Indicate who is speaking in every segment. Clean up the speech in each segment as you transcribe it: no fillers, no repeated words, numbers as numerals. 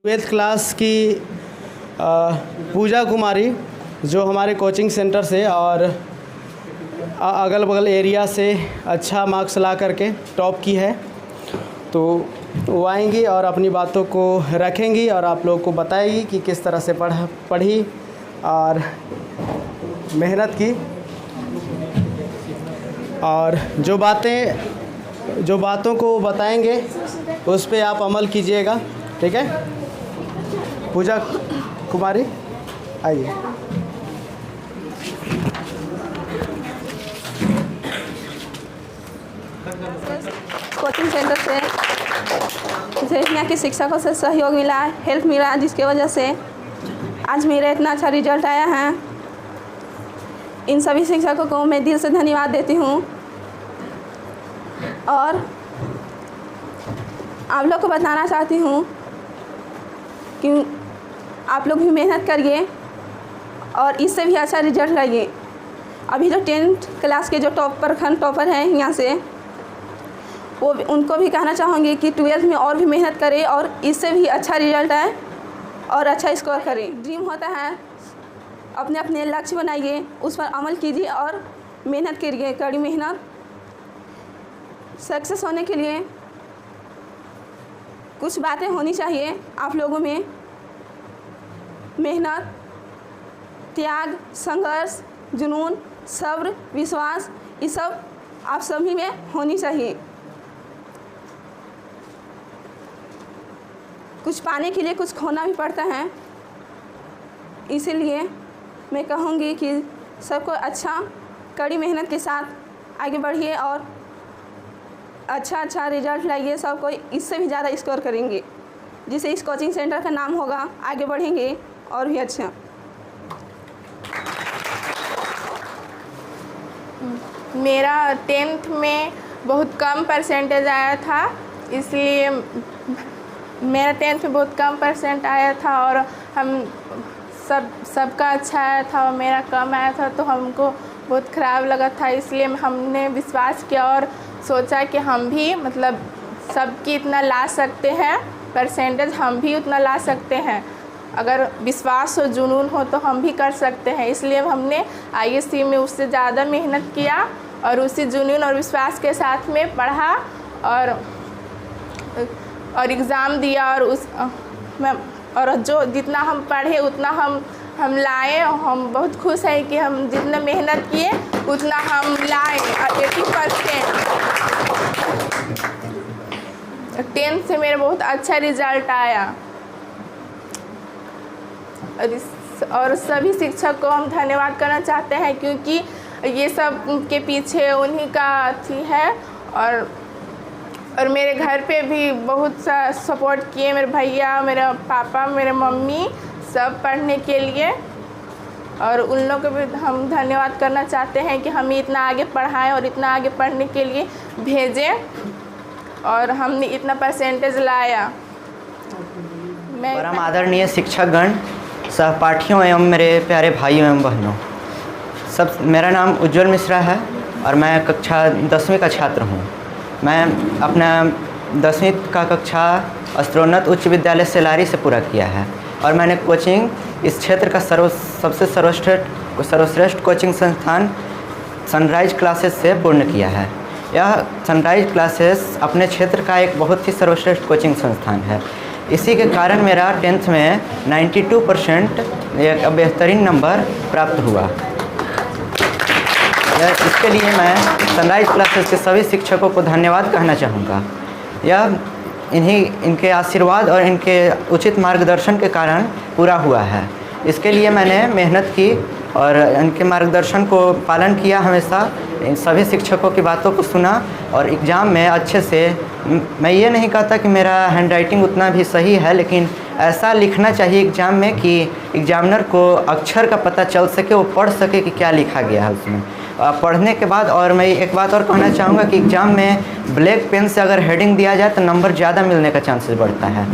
Speaker 1: Twelfth class की पूजा कुमारी जो हमारे कोचिंग सेंटर से और अगल बगल एरिया से अच्छा मार्क्स ला करके टॉप की है, तो वो आएंगी और अपनी बातों को रखेंगी और आप लोगों को बताएगी कि किस तरह से पढ़ी और मेहनत की, और जो बातों को बताएंगे उस पे आप अमल कीजिएगा। ठीक है, पूजा कुमारी आइए।
Speaker 2: कोचिंग सेंटर से मुझे यहाँ के शिक्षकों से सहयोग मिला, हेल्प मिला, जिसकी वजह से आज मेरा इतना अच्छा रिजल्ट आया है। इन सभी शिक्षकों को मैं दिल से धन्यवाद देती हूँ और आप लोग को बताना चाहती हूँ कि आप लोग भी मेहनत करिए और इससे भी अच्छा रिजल्ट लाइए। अभी जो 10th क्लास के जो टॉपर हैं यहाँ से, वो उनको भी कहना चाहूँगी कि 12th में और भी मेहनत करें और इससे भी अच्छा रिजल्ट आए और अच्छा स्कोर करें। ड्रीम होता है, अपने अपने लक्ष्य बनाइए, उस पर अमल कीजिए और मेहनत करिए, कड़ी मेहनत। सक्सेस होने के लिए कुछ बातें होनी चाहिए आप लोगों में: मेहनत, त्याग, संघर्ष, जुनून, सब्र, विश्वास, ये सब आप सभी में होनी चाहिए। कुछ पाने के लिए कुछ खोना भी पड़ता है, इसीलिए मैं कहूँगी कि सबको अच्छा कड़ी मेहनत के साथ आगे बढ़िए और अच्छा रिजल्ट लाइए। सबको इससे भी ज़्यादा स्कोर करेंगे, जिससे इस कोचिंग सेंटर का नाम होगा, आगे बढ़ेंगे और भी अच्छा।
Speaker 3: मेरा 10th में बहुत कम परसेंटेज आया था, इसलिए मेरा 10th में बहुत कम परसेंट आया था और हम सबका अच्छा आया था और मेरा कम आया था, तो हमको बहुत ख़राब लगा था। इसलिए हमने विश्वास किया और सोचा कि हम भी मतलब सबकी इतना ला सकते हैं परसेंटेज, हम भी उतना ला सकते हैं। अगर विश्वास हो, जुनून हो तो हम भी कर सकते हैं। इसलिए हमने ISC में उससे ज़्यादा मेहनत किया और उसी जुनून और विश्वास के साथ में पढ़ा और एग्ज़ाम दिया और जो जितना हम पढ़े उतना हम लाए। हम बहुत खुश हैं कि हम जितना मेहनत किए उतना हम लाए और 80%। 10th से मेरा बहुत अच्छा रिजल्ट आया और सभी शिक्षक को हम धन्यवाद करना चाहते हैं, क्योंकि ये सब के पीछे उन्हीं का अथी है। और मेरे घर पे भी बहुत सा सपोर्ट किए, मेरे भैया, मेरे पापा, मेरे मम्मी, सब पढ़ने के लिए। और उन लोगों को भी हम धन्यवाद करना चाहते हैं कि हमें इतना आगे पढ़ाएं और इतना आगे पढ़ने के लिए भेजें और हमने इतना परसेंटेज लाया।
Speaker 4: परम आदरणीय शिक्षकगण, सहपाठियों एवं मेरे प्यारे भाइयों एवं बहनों, मेरा नाम उज्जवल मिश्रा है और मैं कक्षा 10वीं का छात्र हूँ। मैं अपना 10वीं का कक्षा अस्त्रोन्नत उच्च विद्यालय सेलारी से पूरा किया है और मैंने कोचिंग इस क्षेत्र का सबसे सर्वश्रेष्ठ कोचिंग संस्थान सनराइज क्लासेस से पूर्ण किया है। यह सनराइज क्लासेस अपने क्षेत्र का एक बहुत ही सर्वश्रेष्ठ कोचिंग संस्थान है। इसी के कारण मेरा 10th में 92% एक बेहतरीन नंबर प्राप्त हुआ। इसके लिए मैं सनराइज क्लासेस के सभी शिक्षकों को धन्यवाद कहना चाहूँगा। यह इनके आशीर्वाद और इनके उचित मार्गदर्शन के कारण पूरा हुआ है। इसके लिए मैंने मेहनत की और इनके मार्गदर्शन को पालन किया हमेशा। इन सभी शिक्षकों की बातों को सुना और एग्ज़ाम में अच्छे से, मैं ये नहीं कहता कि मेरा हैंडराइटिंग उतना भी सही है, लेकिन ऐसा लिखना चाहिए एग्ज़ाम में कि एग्जामिनर को अक्षर का पता चल सके, वो पढ़ सके कि क्या लिखा गया है उसमें। पढ़ने के बाद। और मैं एक बात और कहना चाहूँगा कि एग्ज़ाम में ब्लैक पेन से अगर हेडिंग दिया जाए तो नंबर ज़्यादा मिलने का चांसेस बढ़ता है।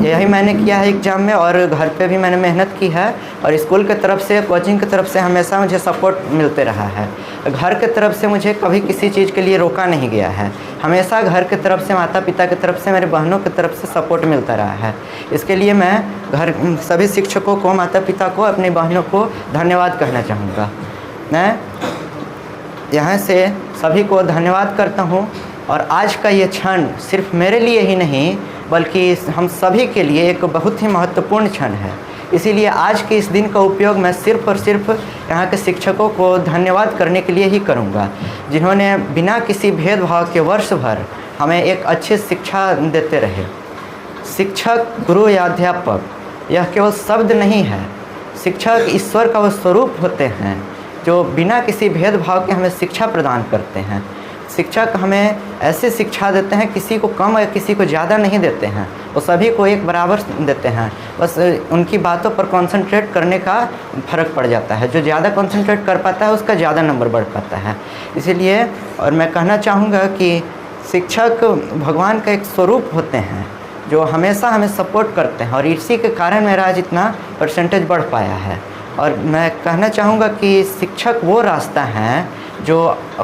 Speaker 4: यही मैंने किया है एग्ज़ाम में, और घर पे भी मैंने मेहनत की है, और स्कूल की तरफ से, कोचिंग की तरफ से हमेशा मुझे सपोर्ट मिलते रहा है। घर की तरफ से मुझे कभी किसी चीज़ के लिए रोका नहीं गया है। हमेशा घर की तरफ से, माता पिता की तरफ से, मेरे बहनों की तरफ से सपोर्ट मिलता रहा है। इसके लिए मैं घर सभी शिक्षकों को, माता पिता को, अपनी बहनों को धन्यवाद कहना चाहूँगा। मैं यहाँ से सभी को धन्यवाद करता हूँ। और आज का ये क्षण सिर्फ मेरे लिए ही नहीं बल्कि हम सभी के लिए एक बहुत ही महत्वपूर्ण क्षण है। इसीलिए आज के इस दिन का उपयोग मैं सिर्फ़ और सिर्फ यहाँ के शिक्षकों को धन्यवाद करने के लिए ही करूँगा, जिन्होंने बिना किसी भेदभाव के वर्ष भर हमें एक अच्छी शिक्षा देते रहे। शिक्षक, गुरु या अध्यापक यह केवल शब्द नहीं है। शिक्षक ईश्वर का वो स्वरूप होते हैं जो बिना किसी भेदभाव के हमें शिक्षा प्रदान करते हैं। शिक्षक हमें ऐसी शिक्षा देते हैं, किसी को कम या किसी को ज़्यादा नहीं देते हैं, वो सभी को एक बराबर देते हैं। बस उनकी बातों पर कंसंट्रेट करने का फ़र्क पड़ जाता है। जो ज़्यादा कंसंट्रेट कर पाता है उसका ज़्यादा नंबर बढ़ पाता है। इसीलिए और मैं कहना चाहूँगा कि शिक्षक भगवान का एक स्वरूप होते हैं जो हमेशा हमें सपोर्ट करते हैं, और इसी के कारण मेरा आज इतना परसेंटेज बढ़ पाया है। और मैं कहना चाहूँगा कि शिक्षक वो रास्ता है जो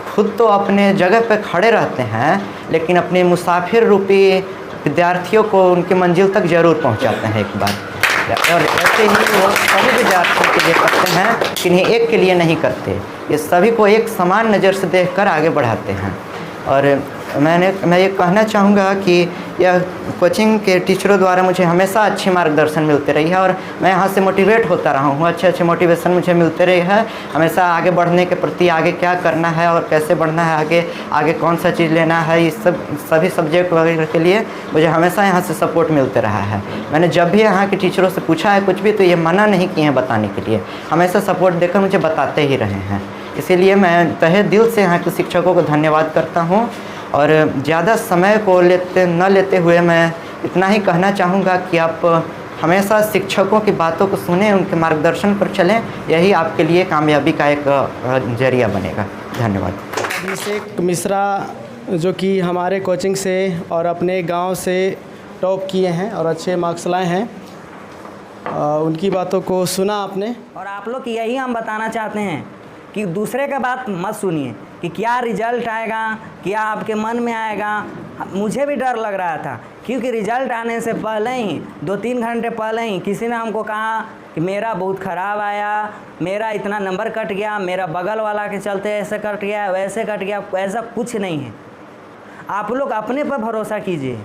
Speaker 4: खुद तो अपने जगह पे खड़े रहते हैं, लेकिन अपने मुसाफिर रूपी विद्यार्थियों को उनकी मंजिल तक ज़रूर पहुंचाते हैं एक बार। और ऐसे ही वो सभी विद्यार्थियों के लिए करते हैं, किन्हीं एक के लिए नहीं करते। ये सभी को एक समान नज़र से देखकर आगे बढ़ाते हैं। और मैं ये कहना चाहूँगा कि यह कोचिंग के टीचरों द्वारा मुझे हमेशा अच्छी मार्गदर्शन मिलते रही है, और मैं यहाँ से मोटिवेट होता रहा हूँ। अच्छे मोटिवेशन मुझे मिलते रहे हैं हमेशा आगे बढ़ने के प्रति, आगे क्या करना है और कैसे बढ़ना है, आगे कौन सा चीज़ लेना है, इस सभी सब्जेक्ट वगैरह के लिए मुझे हमेशा यहाँ से सपोर्ट मिलते रहा है। मैंने जब भी यहाँ के टीचरों से पूछा है कुछ भी तो ये मना नहीं किए हैं बताने के लिए, हमेशा सपोर्ट देकर मुझे बताते ही रहे हैं। इसीलिए मैं तहे दिल से यहाँ के शिक्षकों को धन्यवाद करता हूँ। और ज़्यादा समय को न लेते हुए मैं इतना ही कहना चाहूँगा कि आप हमेशा शिक्षकों की बातों को सुनें, उनके मार्गदर्शन पर चलें, यही आपके लिए कामयाबी का एक जरिया बनेगा। धन्यवाद।
Speaker 1: अभिषेक मिश्रा जो कि हमारे कोचिंग से और अपने गांव से टॉप किए हैं और अच्छे मार्क्स लाए हैं, उनकी बातों को सुना आपने।
Speaker 5: और आप लोग यही हम बताना चाहते हैं कि दूसरे का बात मत सुनिए कि क्या रिजल्ट आएगा, क्या आपके मन में आएगा। मुझे भी डर लग रहा था, क्योंकि रिजल्ट आने से पहले ही 2-3 घंटे पहले ही किसी ने हमको कहा कि मेरा बहुत ख़राब आया, मेरा इतना नंबर कट गया, मेरा बगल वाला के चलते ऐसे कट गया, वैसे कट गया। ऐसा कुछ नहीं है। आप लोग अपने पर भरोसा कीजिए,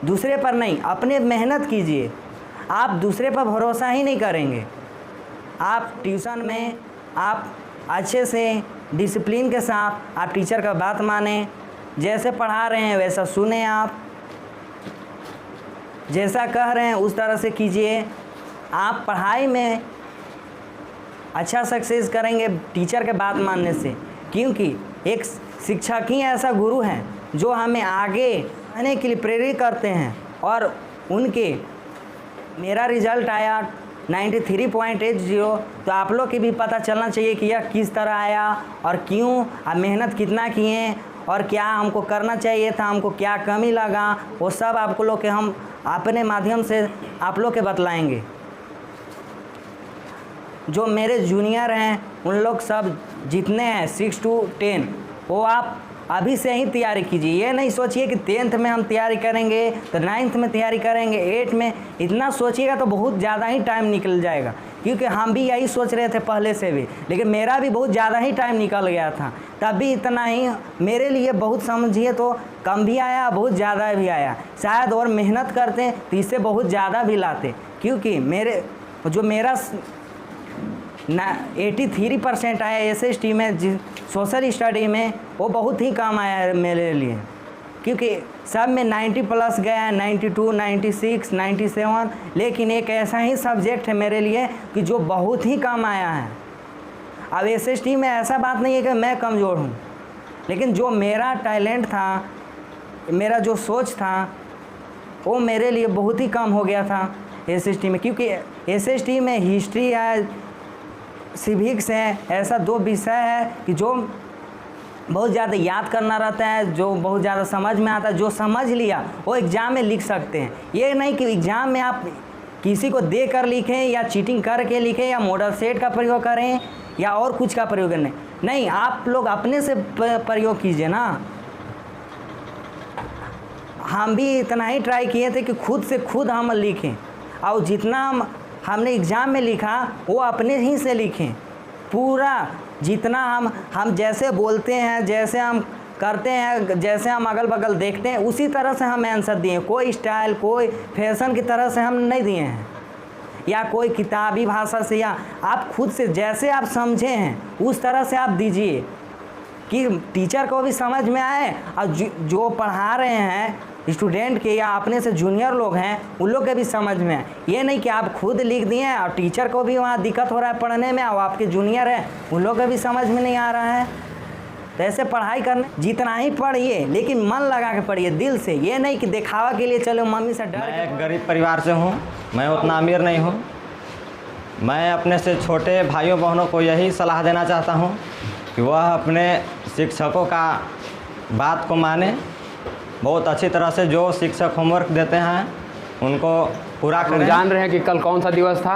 Speaker 5: दूसरे पर नहीं। अपने मेहनत कीजिए। आप दूसरे पर भरोसा ही नहीं करेंगे। आप ट्यूशन में आप अच्छे से डिसिप्लिन के साथ आप टीचर का बात माने, जैसे पढ़ा रहे हैं वैसा सुने, आप जैसा कह रहे हैं उस तरह से कीजिए। आप पढ़ाई में अच्छा सक्सेस करेंगे टीचर के बात मानने से, क्योंकि एक शिक्षक ही ऐसा गुरु है जो हमें आगे आने के लिए प्रेरित करते हैं। और उनके मेरा रिज़ल्ट आया 93.80, तो आप लोग की भी पता चलना चाहिए कि यह किस तरह आया और क्यों, आप मेहनत कितना किए और क्या हमको करना चाहिए था, हमको क्या कमी लगा, वो सब आपको लोग के हम अपने माध्यम से आप लोग के बतलाएंगे। जो मेरे जूनियर हैं उन लोग सब जितने हैं 6 to 10, वो आप अभी से ही तैयारी कीजिए। ये नहीं सोचिए कि 10th में हम तैयारी करेंगे तो 9th में तैयारी करेंगे, 8th में। इतना सोचिएगा तो बहुत ज़्यादा ही टाइम निकल जाएगा, क्योंकि हम भी यही सोच रहे थे पहले से भी, लेकिन मेरा भी बहुत ज़्यादा ही टाइम निकल गया था। तब भी इतना ही मेरे लिए बहुत, समझिए तो कम भी आया, बहुत ज़्यादा भी आया। शायद और मेहनत करते तो इससे बहुत ज़्यादा भी लाते, क्योंकि मेरा 83% आया SST में, सोशल स्टडी में, वो बहुत ही कम आया है मेरे लिए, क्योंकि सब में 90+ गया है, 92, 96, 97। लेकिन एक ऐसा ही सब्जेक्ट है मेरे लिए कि जो बहुत ही कम आया है। अब SST में ऐसा बात नहीं है कि मैं कमज़ोर हूँ, लेकिन जो मेरा टैलेंट था, मेरा जो सोच था, वो मेरे लिए बहुत ही कम हो गया था SST में। क्योंकि SST में हिस्ट्री है, सिविक्स है, ऐसा 2 विषय है कि जो बहुत ज़्यादा याद करना रहता है, जो बहुत ज़्यादा समझ में आता है। जो समझ लिया वो एग्ज़ाम में लिख सकते हैं। ये नहीं कि एग्ज़ाम में आप किसी को दे कर लिखें या चीटिंग करके लिखें या मॉडल सेट का प्रयोग करें या और कुछ का प्रयोग नहीं, आप लोग अपने से प्रयोग कीजिए ना। हम भी इतना ही ट्राई किए थे कि खुद से खुद हम लिखें, और जितना हमने एग्ज़ाम में लिखा वो अपने ही से लिखें। पूरा जितना हम जैसे बोलते हैं, जैसे हम करते हैं, जैसे हम अगल बगल देखते हैं, उसी तरह से हम आंसर दिए। कोई स्टाइल, कोई फैशन की तरह से हम नहीं दिए हैं, या कोई किताबी भाषा से, या आप खुद से जैसे आप समझे हैं उस तरह से आप दीजिए कि टीचर को भी समझ में आए और जो पढ़ा रहे हैं स्टूडेंट के या अपने से जूनियर लोग हैं उन लोग के भी समझ में आए। ये नहीं कि आप खुद लिख दिए और टीचर को भी वहाँ दिक्कत हो रहा है पढ़ने में, और आपके जूनियर हैं उन लोग के भी समझ में नहीं आ रहा है। तो ऐसे पढ़ाई करने जितना ही पढ़िए, लेकिन मन लगा के पढ़िए, दिल से। ये नहीं कि दिखावा के लिए चलो मम्मी से डर।
Speaker 6: मैं एक गरीब परिवार से हूँ, मैं उतना अमीर नहीं हूँ। मैं अपने से छोटे भाइयों बहनों को यही सलाह देना चाहता हूँ कि वह अपने शिक्षकों का बात को माने, बहुत अच्छी तरह से जो शिक्षक होमवर्क देते हैं उनको पूरा करें।
Speaker 7: जान रहे हैं कि कल कौन सा दिवस था?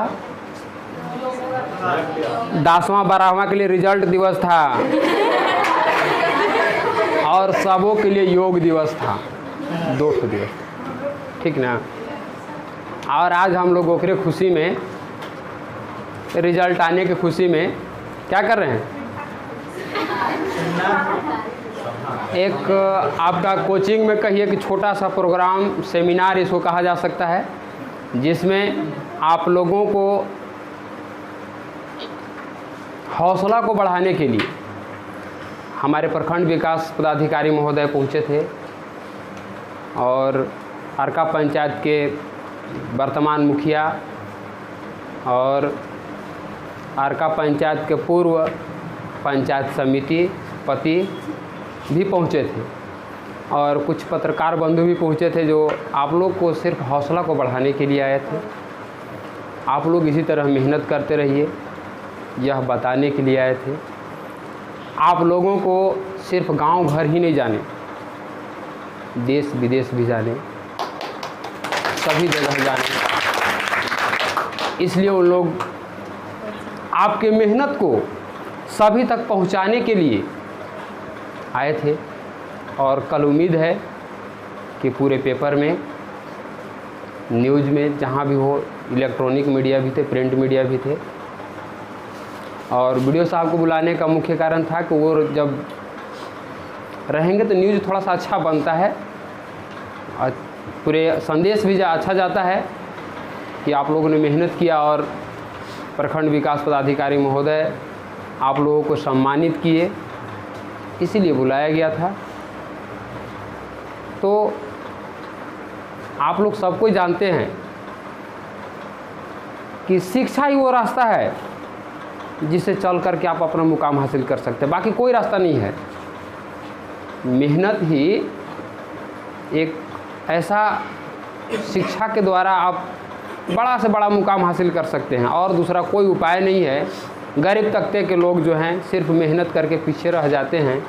Speaker 7: 10वां 12वां के लिए रिजल्ट दिवस था और सबों के लिए योग दिवस था, 2 दिवस, ठीक ना। और आज हम लोग ओकरे खुशी में, रिजल्ट आने की खुशी में क्या कर रहे हैं? एक आपका कोचिंग में कहिए कि छोटा सा प्रोग्राम, सेमिनार इसको कहा जा सकता है, जिसमें आप लोगों को हौसला को बढ़ाने के लिए हमारे प्रखंड विकास पदाधिकारी महोदय पहुंचे थे और अर्का पंचायत के वर्तमान मुखिया और अर्का पंचायत के पूर्व पंचायत समिति पति भी पहुंचे थे, और कुछ पत्रकार बंधु भी पहुंचे थे जो आप लोग को सिर्फ हौसला को बढ़ाने के लिए आए थे। आप लोग इसी तरह मेहनत करते रहिए, यह बताने के लिए आए थे। आप लोगों को सिर्फ गांव घर ही नहीं जाने, देश विदेश भी जाने, सभी जगह जाने। इसलिए उन लोग आपके मेहनत को सभी तक पहुंचाने के लिए आए थे। और कल उम्मीद है कि पूरे पेपर में, न्यूज़ में, जहाँ भी हो, इलेक्ट्रॉनिक मीडिया भी थे, प्रिंट मीडिया भी थे। और वीडियो साहब को बुलाने का मुख्य कारण था कि वो जब रहेंगे तो न्यूज़ थोड़ा सा अच्छा बनता है और पूरे संदेश भी अच्छा जाता है कि आप लोगों ने मेहनत किया और प्रखंड विकास पदाधिकारी महोदय आप लोगों को सम्मानित किए, इसीलिए बुलाया गया था। तो आप लोग सब कोई जानते हैं कि शिक्षा ही वो रास्ता है जिसे चल कर के आप अपना मुकाम हासिल कर सकते हैं, बाकी कोई रास्ता नहीं है। मेहनत ही एक ऐसा शिक्षा के द्वारा आप बड़ा से बड़ा मुकाम हासिल कर सकते हैं, और दूसरा कोई उपाय नहीं है। गरीब तबके के लोग जो हैं सिर्फ मेहनत करके पीछे रह जाते हैं,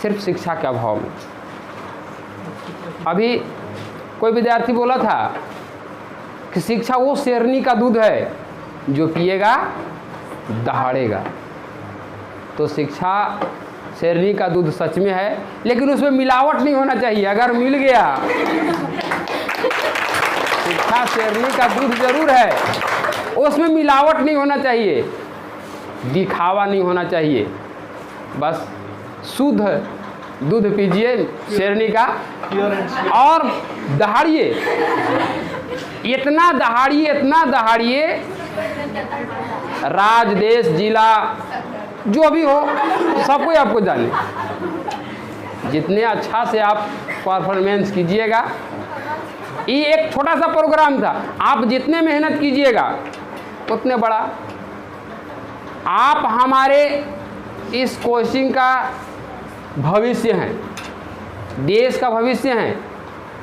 Speaker 7: सिर्फ शिक्षा के अभाव में। अभी कोई विद्यार्थी बोला था कि शिक्षा वो शेरनी का दूध है जो पिएगा दहाड़ेगा। तो शिक्षा शेरनी का दूध सच में है, लेकिन उसमें मिलावट नहीं होना चाहिए। अगर मिल गया, शिक्षा शेरनी का दूध जरूर है, उसमें मिलावट नहीं होना चाहिए, दिखावा नहीं होना चाहिए। बस शुद्ध दूध पीजिए शेरनी का और दहाड़िए, इतना दहाड़िए, इतना दहाड़िए, राज, देश, जिला जो भी हो सब कोई आपको जाने। जितने अच्छा से आप परफॉर्मेंस कीजिएगा, ये एक छोटा सा प्रोग्राम था, आप जितने मेहनत कीजिएगा उतने बड़ा। आप हमारे इस कोचिंग का भविष्य हैं, देश का भविष्य हैं।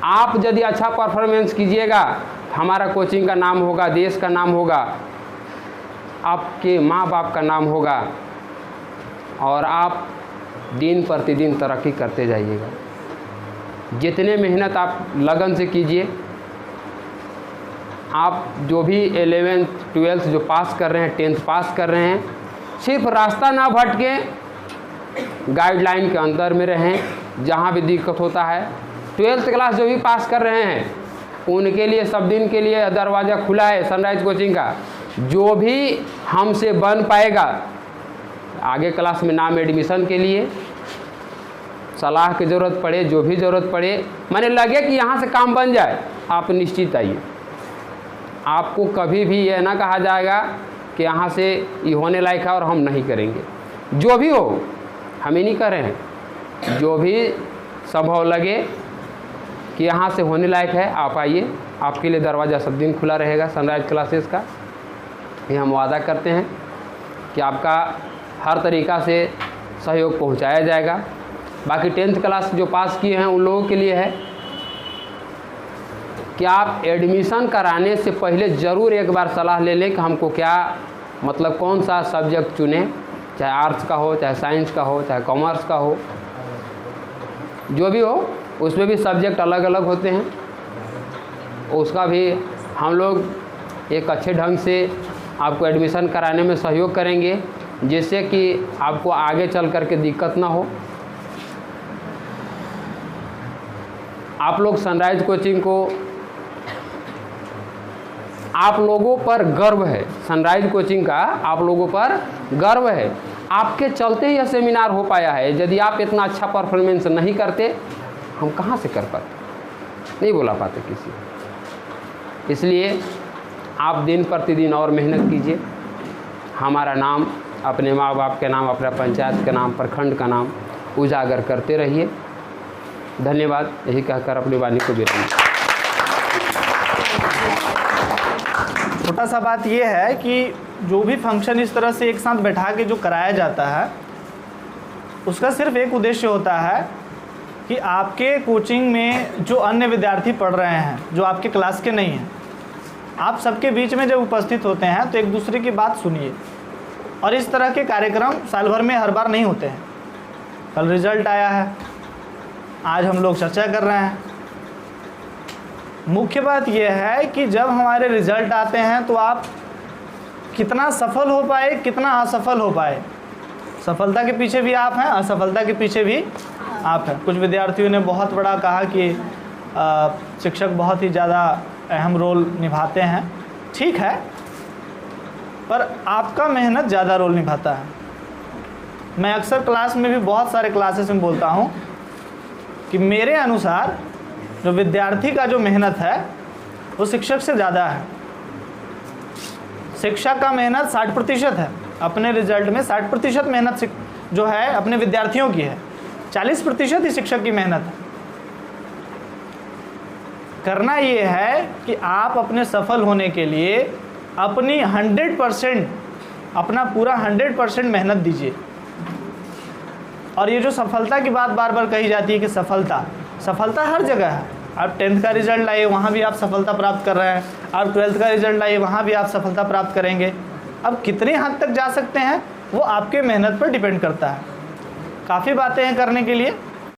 Speaker 7: आप यदि अच्छा परफॉर्मेंस कीजिएगा, हमारा कोचिंग का नाम होगा, देश का नाम होगा। आपके माँ बाप का नाम होगा और आप दिन प्रतिदिन तरक्की करते जाइएगा। जितने मेहनत आप लगन से कीजिए, आप जो भी 11th 12th जो पास कर रहे हैं, 10th पास कर रहे हैं, सिर्फ रास्ता ना भटके, गाइडलाइन के अंदर में रहें। जहाँ भी दिक्कत होता है, 12th क्लास जो भी पास कर रहे हैं उनके लिए सब दिन के लिए दरवाज़ा खुला है सनराइज कोचिंग का। जो भी हमसे बन पाएगा आगे क्लास में नाम एडमिशन के लिए, सलाह की ज़रूरत पड़े, जो भी ज़रूरत पड़े, माने लगे कि यहाँ से काम बन जाए, आप निश्चित आइए। आपको कभी भी यह ना कहा जाएगा कि यहाँ से ये होने लायक है और हम नहीं करेंगे। जो भी हो, हम ही नहीं कर रहे हैं, जो भी संभव लगे कि यहाँ से होने लायक है, आप आइए। आपके लिए दरवाज़ा सब दिन खुला रहेगा सनराइज क्लासेस का। ये हम वादा करते हैं कि आपका हर तरीक़ा से सहयोग पहुँचाया जाएगा। बाकी 10th क्लास जो पास किए हैं उन लोगों के लिए है कि आप एडमिशन कराने से पहले ज़रूर एक बार सलाह ले लें कि हमको क्या मतलब कौन सा सब्जेक्ट चुनें, चाहे आर्ट्स का हो, चाहे साइंस का हो, चाहे कॉमर्स का हो, जो भी हो, उसमें भी सब्जेक्ट अलग अलग होते हैं। उसका भी हम लोग एक अच्छे ढंग से आपको एडमिशन कराने में सहयोग करेंगे, जिससे कि आपको आगे चल कर के दिक्कत ना हो। आप लोग सनराइज कोचिंग को, आप लोगों पर गर्व है, सनराइज कोचिंग का आप लोगों पर गर्व है। आपके चलते ही यह सेमिनार हो पाया है। यदि आप इतना अच्छा परफॉर्मेंस नहीं करते, हम कहाँ से कर पाते, नहीं बुला पाते किसी। इसलिए आप दिन प्रतिदिन और मेहनत कीजिए। हमारा नाम, अपने माँ बाप के नाम, अपना पंचायत के नाम, प्रखंड का नाम उजागर करते रहिए। धन्यवाद। यही कहकर अपनी वाणी को विराम।
Speaker 8: छोटा सा बात यह है कि जो भी फंक्शन इस तरह से एक साथ बैठा के जो कराया जाता है, उसका सिर्फ एक उद्देश्य होता है कि आपके कोचिंग में जो अन्य विद्यार्थी पढ़ रहे हैं, जो आपके क्लास के नहीं हैं, आप सबके बीच में जब उपस्थित होते हैं तो एक दूसरे की बात सुनिए। और इस तरह के कार्यक्रम साल भर में हर बार नहीं होते हैं। कल रिजल्ट आया है, आज हम लोग चर्चा कर रहे हैं। मुख्य बात यह है कि जब हमारे रिजल्ट आते हैं तो आप कितना सफल हो पाए, कितना असफल हो पाए। सफलता के पीछे भी आप हैं, असफलता के पीछे भी आप हैं। कुछ विद्यार्थियों ने बहुत बड़ा कहा कि शिक्षक बहुत ही ज़्यादा अहम रोल निभाते हैं। ठीक है, पर आपका मेहनत ज़्यादा रोल निभाता है। मैं अक्सर क्लास में भी, बहुत सारे क्लासेस में बोलता हूँ कि मेरे अनुसार जो विद्यार्थी का जो मेहनत है वो शिक्षक से ज़्यादा है। शिक्षक का मेहनत 60% है, अपने रिजल्ट में 60% मेहनत जो है अपने विद्यार्थियों की है, 40% ही शिक्षक की मेहनत है। करना ये है कि आप अपने सफल होने के लिए अपनी 100%, अपना पूरा 100% मेहनत दीजिए। और ये जो सफलता की बात बार बार कही जाती है कि सफलता हर जगह है। आप 10th का रिजल्ट लाइए, वहाँ भी आप सफलता प्राप्त कर रहे हैं। आप 12th का रिजल्ट लाइए, वहाँ भी आप सफलता प्राप्त करेंगे। अब कितने हद तक जा सकते हैं वो आपके मेहनत पर डिपेंड करता है। काफ़ी बातें हैं करने के लिए,